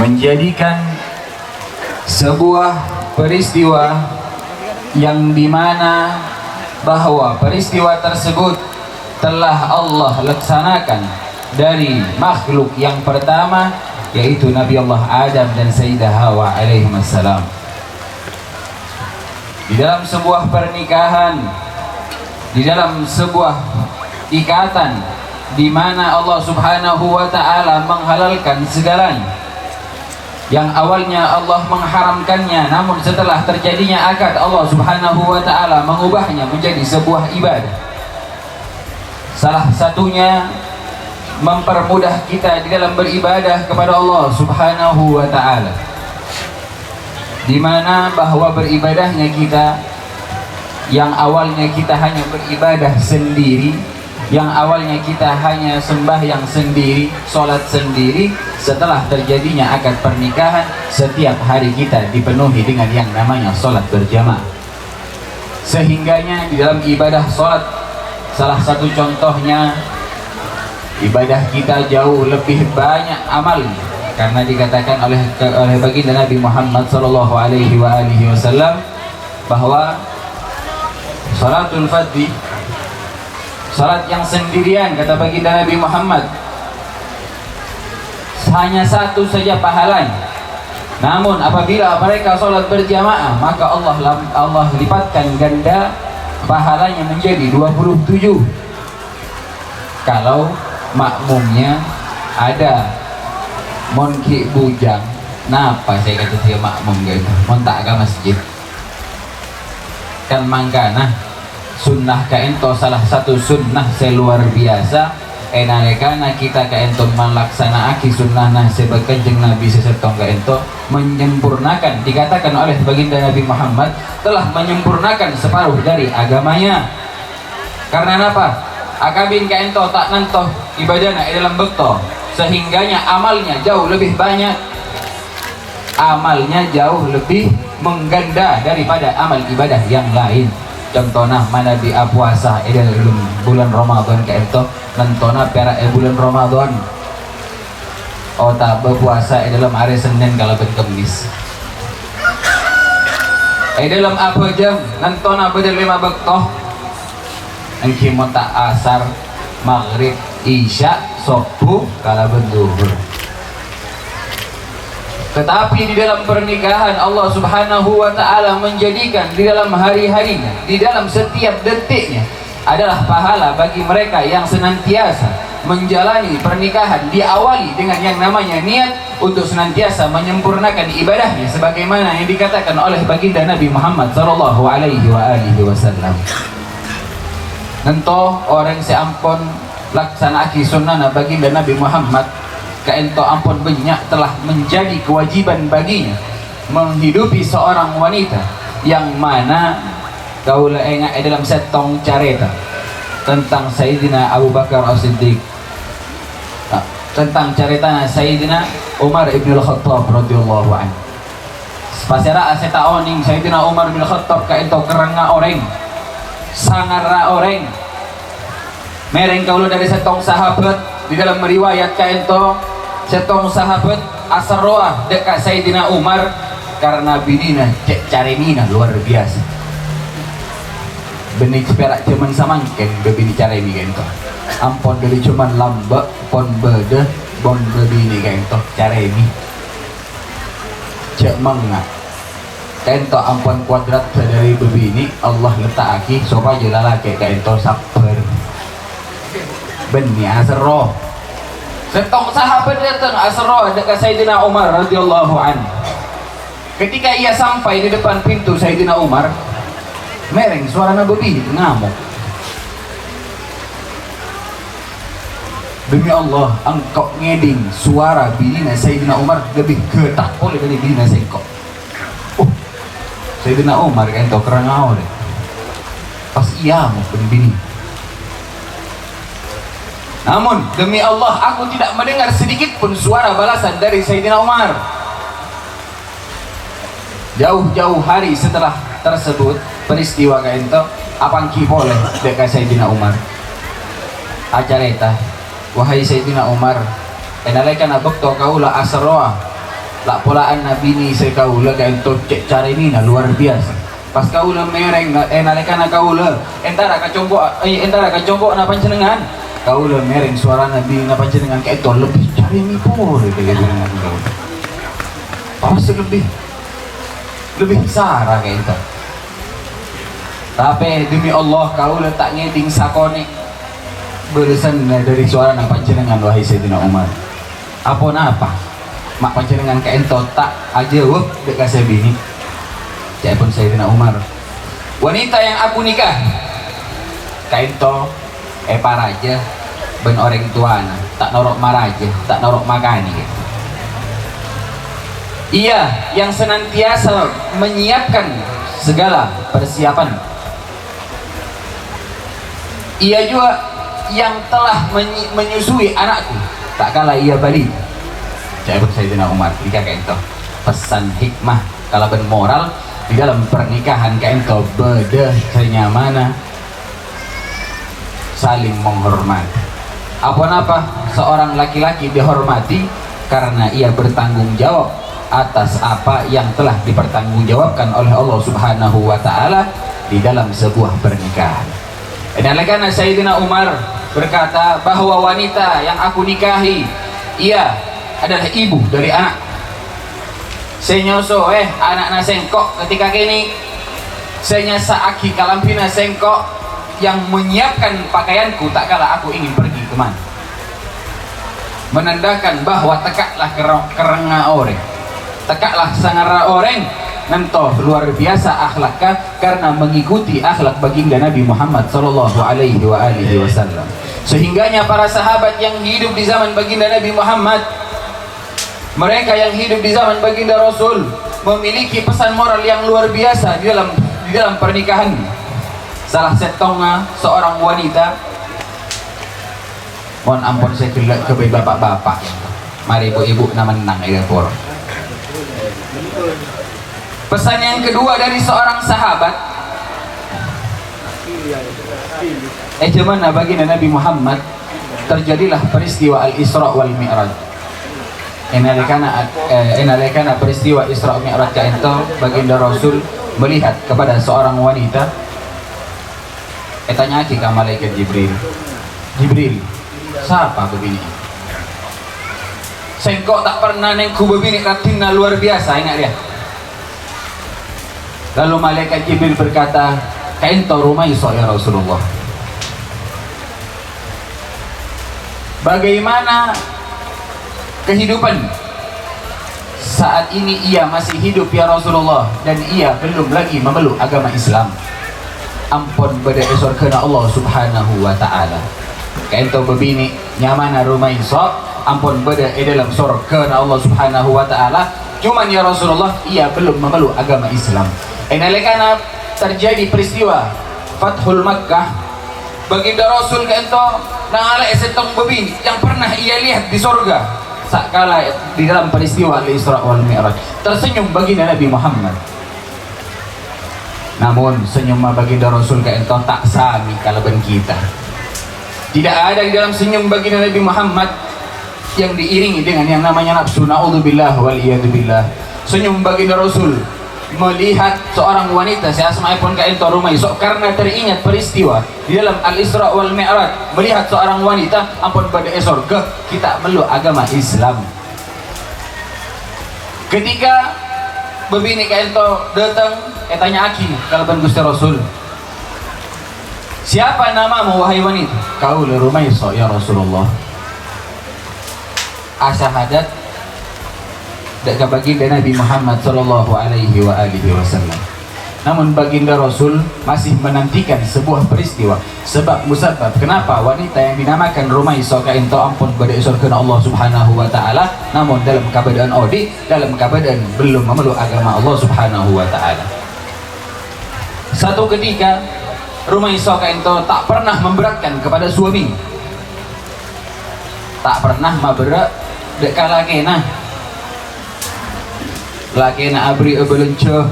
menjadikan sebuah peristiwa yang dimana bahwa peristiwa tersebut telah Allah laksanakan dari makhluk yang pertama, yaitu Nabi Allah Adam dan Sayyidah Hawa alaihissalam. Di dalam sebuah pernikahan, di dalam sebuah ikatan di mana Allah Subhanahu wa taala menghalalkan segalanya yang awalnya Allah mengharamkannya, namun setelah terjadinya akad Allah Subhanahu wa taala mengubahnya menjadi sebuah ibadah. Salah satunya mempermudah kita di dalam beribadah kepada Allah Subhanahu wa taala, di mana bahwa beribadahnya kita yang awalnya kita hanya beribadah sendiri, yang awalnya kita hanya sembahyang sendiri, sholat sendiri, setelah terjadinya akad pernikahan, setiap hari kita dipenuhi dengan yang namanya sholat berjamaah. Sehingganya di dalam ibadah sholat, salah satu contohnya, ibadah kita jauh lebih banyak amalnya, karena dikatakan oleh baginda Nabi Muhammad SAW bahwa sholatul fadhi, salat yang sendirian, kata baginda Nabi Muhammad, hanya satu saja pahalanya. Namun apabila mereka salat berjamaah, maka Allah lipatkan ganda pahalanya menjadi 27. Kalau makmumnya ada monki bujang, napa saya kata dia makmum gitu, montak ke masjid kan mangkana sunnah kaento, salah satu sunnah seluar biasa enalekana kita kaento melaksanakan sunnah nah sebekajeng Nabi sesetong kaento menyempurnakan, dikatakan oleh baginda Nabi Muhammad telah menyempurnakan separuh dari agamanya. Karena apa? Akabin kaento tak nantoh ibadahnya dalam bekto, sehingganya amalnya jauh lebih banyak, amalnya jauh lebih mengganda daripada amal ibadah yang lain. Contohnya mana di puasa dalam bulan Ramadan kaento nentona perak bulan Ramadan tak berpuasa dalam hari Senin kalau Kemis dalam apa jam nentona berlima bektoh engki monta asar maghrib isya subuh kalau berduhur. Tetapi di dalam pernikahan Allah Subhanahu wa taala menjadikan di dalam hari-harinya, di dalam setiap detiknya adalah pahala bagi mereka yang senantiasa menjalani pernikahan, diawali dengan yang namanya niat untuk senantiasa menyempurnakan ibadahnya sebagaimana yang dikatakan oleh baginda Nabi Muhammad sallallahu alaihi wasallam. Nento orang seampun laksanaki sunnah baginda Nabi Muhammad kaento ampun banyak telah menjadi kewajiban baginya menghidupi seorang wanita yang mana kaula ingat dalam setong careta tentang Sayyidina Abu Bakar As-Siddiq, tentang carita Sayyidina Umar ibn al-Khattab radhiyallahu anhu. Pasera aseta oning Sayyidina Umar bin Khattab kaento keranga orang sangarra orang mereng kaula dari setong sahabat di dalam meriwayat kaento setong sahabat asroah dekat Sayyidina Umar karena bidina cek caremina luar biasa. Benih perak cuman samangken bebini caremi kaento. Ampon dari cuman lambak pon bede bon bebini kaento caremi. Cek mangga kaento ampon kuadrat dari bebini Allah letakaki supaya lalaki kaento sabar. Benih asroh setong sahabat datang asroh dekat Sayyidina Umar radhiyallahu anhu. Ketika ia sampai di depan pintu Sayyidina Umar, mereng suara Nabi ngamuk. Demi Allah, engkau ngeding suara bidina Sayyidina Umar lebih getak oleh dari bidina sengkok. Sayyidina Umar kan tau kerangau deh. Pas ia mau bini. Namun demi Allah aku tidak mendengar sedikit pun suara balasan dari Sayyidina Umar. Jauh-jauh hari setelah tersebut peristiwa kaento apang ki boleh dekat Sayyidina Umar. Acareta wahai Sayyidina Umar enalekan abekto kaula asroa lak polaan nabi ni saya kaula ka ento cek cara ini luar biasa. Pas kaula mereng nalekana kaula entara kacongko na panjenengan kaula mereng suara nabi na panjenengan ka ento lebih cari ini pun kayak dengan kaula. Pas lebih sarah kayak ento. Tapi demi Allah kaula tak ngeding sakone berusan dari suara na panjenengan wahai Sayyidina Umar. Apa mak panjenengan ka ento tak aja dek kasih bini. Cek pun Sayyidina Umar. Wanita yang aku nikah kainto paraja ben orang tuana tak norok maraja tak norok makani gitu. Ia yang senantiasa menyiapkan segala persiapan. Ia juga yang telah menyusui anakku tak kala ia balik. Cek pun Sayyidina Umar nikah kainto pesan hikmah kalau ben moral di dalam pernikahan kainto beda kenyamanan saling menghormati. Apa seorang laki-laki dihormati karena ia bertanggung jawab atas apa yang telah dipertanggungjawabkan oleh Allah Subhanahu wa taala di dalam sebuah pernikahan. Dan karena Sayyidina Umar berkata bahwa wanita yang aku nikahi ia adalah ibu dari anak. Saya nyoso anak na sengkok ketika kini saya nyasa aki kalampina sengkok yang menyiapkan pakaianku tak kala aku ingin pergi kemana. Menandakan bahwa tekaklah kerenga orang, tekaklah sangara orang nanto luar biasa akhlaknya karena mengikuti akhlak baginda Nabi Muhammad sallallahu alaihi wasallam. Sehingganya para sahabat yang hidup di zaman baginda Nabi Muhammad, mereka yang hidup di zaman baginda Rasul memiliki pesan moral yang luar biasa di dalam pernikahan. Salah setongnya seorang wanita, mohon ampun saya kelak ke bapak-bapak, mari ibu-ibu na menang por. Pesan yang kedua dari seorang sahabat, zaman baginda Nabi Muhammad terjadilah peristiwa Al-Isra wal Mi'raj. Enalekana peristiwa Isra Mi'raj itu baginda Rasul melihat kepada seorang wanita. Tanya ke malaikat Jibril, siapa begini? Sengkok tak pernah nengku begini katina luar biasa, ingat dia. Lalu malaikat Jibril berkata, kainto Rumaisah ya Rasulullah. Bagaimana kehidupan saat ini ia masih hidup ya Rasulullah dan ia belum lagi memeluk agama Islam. Ampun beda esor kena Allah Subhanahu wa taala. Kainto bebini nyamana Rumaisah ampun beda dalam surga Allah Subhanahu wa taala. Cuman ya Rasulullah ia belum memeluk agama Islam. Enalekana terjadi peristiwa Fathul Makkah, baginda Rasul kainto nangala setong bebini yang pernah ia lihat di surga. Sakala di dalam peristiwa Al-Isra wal Mi'raj tersenyum baginda Nabi Muhammad. Namun senyum baginda Rasul kainto tak sami kalaban kita. Tidak ada di dalam senyum baginda Nabi Muhammad yang diiringi dengan yang namanya nafsu. Na'udzubillah wal iyadzubillah. Senyum baginda Rasul melihat seorang wanita saya asma'e pun kainto Rumaisah karena teringat peristiwa di dalam Al-Isra wal Mi'raj, melihat seorang wanita ampun pada surga kita meluk agama Islam. Ketika bebini kainto datang tanya aki kalaban Gusti Rasul, siapa namamu wahai wanita? Kau Rumaisah ya Rasulullah. Asyahadat dekat baginda Nabi Muhammad sallallahu alaihi wasallam. Namun baginda Rasul masih menantikan sebuah peristiwa sebab musabab kenapa wanita yang dinamakan Rumaisah kainto ampun pada surga Allah Subhanahu wa taala namun dalam keadaan dalam keadaan belum memeluk agama Allah Subhanahu wa taala. Satu ketika Rumaisah kainto tak pernah memberatkan kepada suami, tak pernah maberak dekat lakena abri belencoh,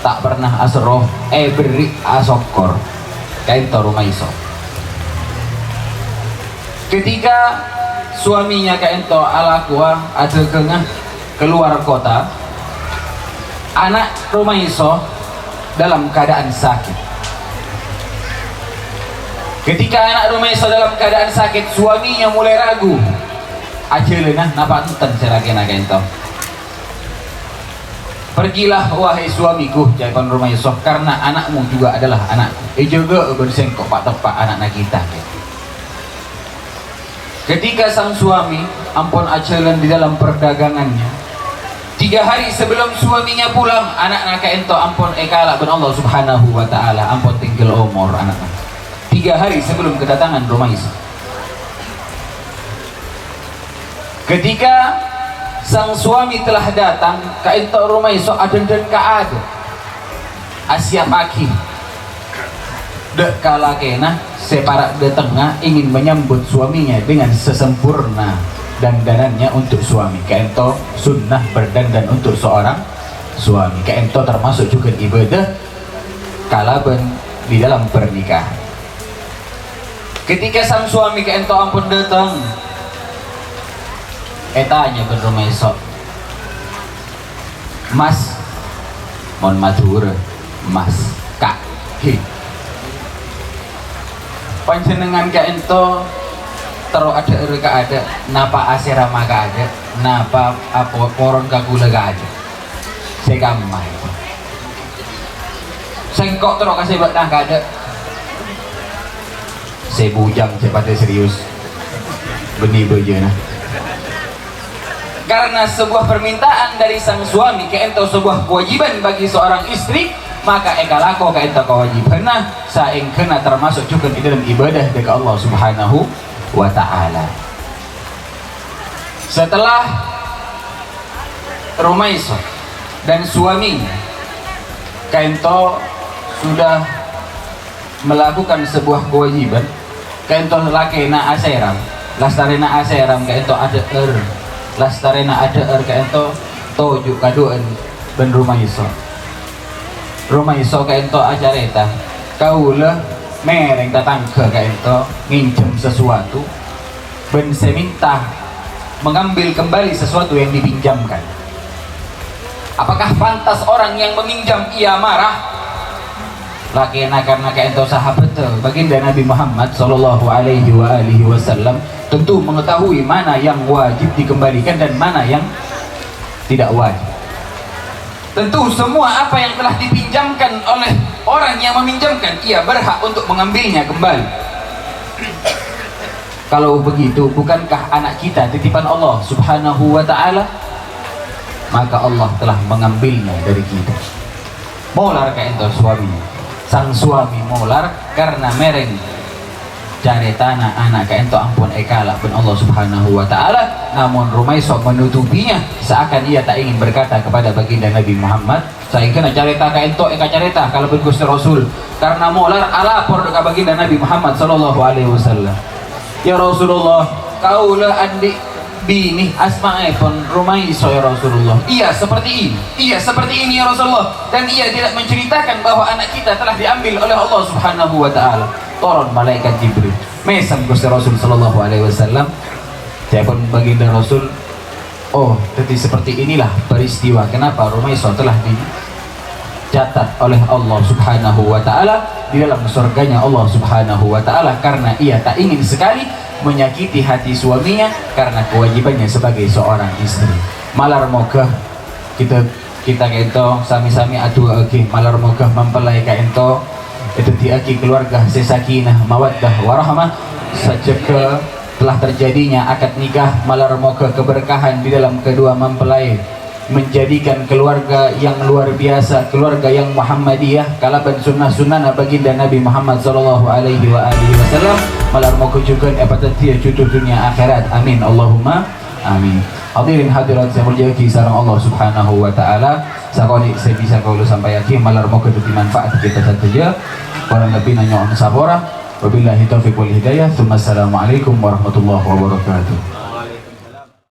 tak pernah asroh beri asokor kainto Rumaisah. Ketika suaminya kaento alakwa ada kengah keluar kota, anak Rumaiso dalam keadaan sakit. Ketika anak Rumaiso dalam keadaan sakit, suaminya mulai ragu. Ajeuleuh napa enten seragena kaento. Pergilah wahai suamiku, jawaban Rumaiso, karena anakmu juga adalah anakku. Juga bersengkok pak tepak anak kita. Ketika sang suami ampun ajalan di dalam perdagangannya, 3 hari sebelum suaminya pulang, anak ento ampun ekala ben Allah subhanahu wa ta'ala ampun tinggal umur anak 3 hari sebelum kedatangan Rumaiso. Ketika sang suami telah datang ka ento Rumaiso aden dan ka ada Asia pagi dek kala kena separak de tengah ingin menyambut suaminya dengan sesempurna dandanannya untuk suami. Kaento sunnah berdandan untuk seorang suami. Kaento termasuk juga ibadah kalaban di dalam pernikahan. Ketika sang suami kaento ampun datang, etanya ben Rumaiso, Mas mohon matur, Mas Kak panjenengan kaento terus ada napa asirama ka ada napa apa poron kagula ka ada saya gamai sengkok terus kasih buat ka ada saya bujang cepatnya serius benih bejana karena sebuah permintaan dari sang suami kaento sebuah kewajiban bagi seorang istri, maka ekalako kaento kewajiban saing kena termasuk juga di dalam ibadah dari Allah subhanahu wa ta'ala. Setelah Rumaiso dan suaminya kaento sudah melakukan sebuah kewajiban, kaento lakena aseram lastarena aseram kaento ada lastarena ada kaento toju kaduan ben Rumaiso kaento acareta kaulah mereng datang ke kaento nginjem sesuatu ben saya minta mengambil kembali sesuatu yang dipinjamkan. Apakah pantas orang yang meminjam ia marah? Lakena karena kaento sahabat baginda Nabi Muhammad sallallahu alaihi wasallam tentu mengetahui mana yang wajib dikembalikan dan mana yang tidak wajib. Tentu semua apa yang telah dipinjamkan oleh orang yang meminjamkan, ia berhak untuk mengambilnya kembali. Kalau begitu, bukankah anak kita titipan Allah subhanahu wa ta'ala? Maka Allah telah mengambilnya dari kita. Molar kaento suaminya, sang suami molar karena mereng cari tanah anak kaento ampun ekala pun Allah subhanahu wa ta'ala. Namun Rumaiso menutupinya seakan ia tak ingin berkata kepada baginda Nabi Muhammad, saya kena carita kaento eka carita kalau ben Gusti Rasul, karena molar alapor ke baginda Nabi Muhammad sallallahu alaihi wasallam. Ya Rasulullah, kaulah adik bini asma'i pun Rumaiso ya Rasulullah. Iya seperti ini ya Rasulullah, dan ia tidak menceritakan bahwa anak kita telah diambil oleh Allah subhanahu wa ta'ala. Turun malaikat Jibril mesam Gusti Rasul sallallahu alaihi wasallam. Saya pun baginda Rasul, oh jadi seperti inilah peristiwa kenapa Rumaiso telah dicatat oleh Allah subhanahu wa ta'ala di dalam surganya Allah subhanahu wa ta'ala, karena ia tak ingin sekali menyakiti hati suaminya karena kewajibannya sebagai seorang istri. Malar moga kita kaento sami-sami adu agi malar moga mempelai kaento itu diaki keluarga sesakinah mawaddah warahmah sejak telah terjadinya akad nikah. Malar moga keberkahan di dalam kedua mempelai menjadikan keluarga yang luar biasa, keluarga yang Muhammadiyah kalaban sunnah baginda Nabi Muhammad sallallahu alaihi wasallam. Malar moga juga epatetia jodoh dunia akhirat, amin Allahumma amin. Hadirin hadirat saya muliakan sareng Allah subhanahu wa ta'ala. Sakoni saya bisa kalau sampai yakin malar moga itu manfaat kita saja. Orang lebih nanya on sabora. Wabillahi taufiq wal hidayah. Assalamualaikum warahmatullahi wabarakatuh.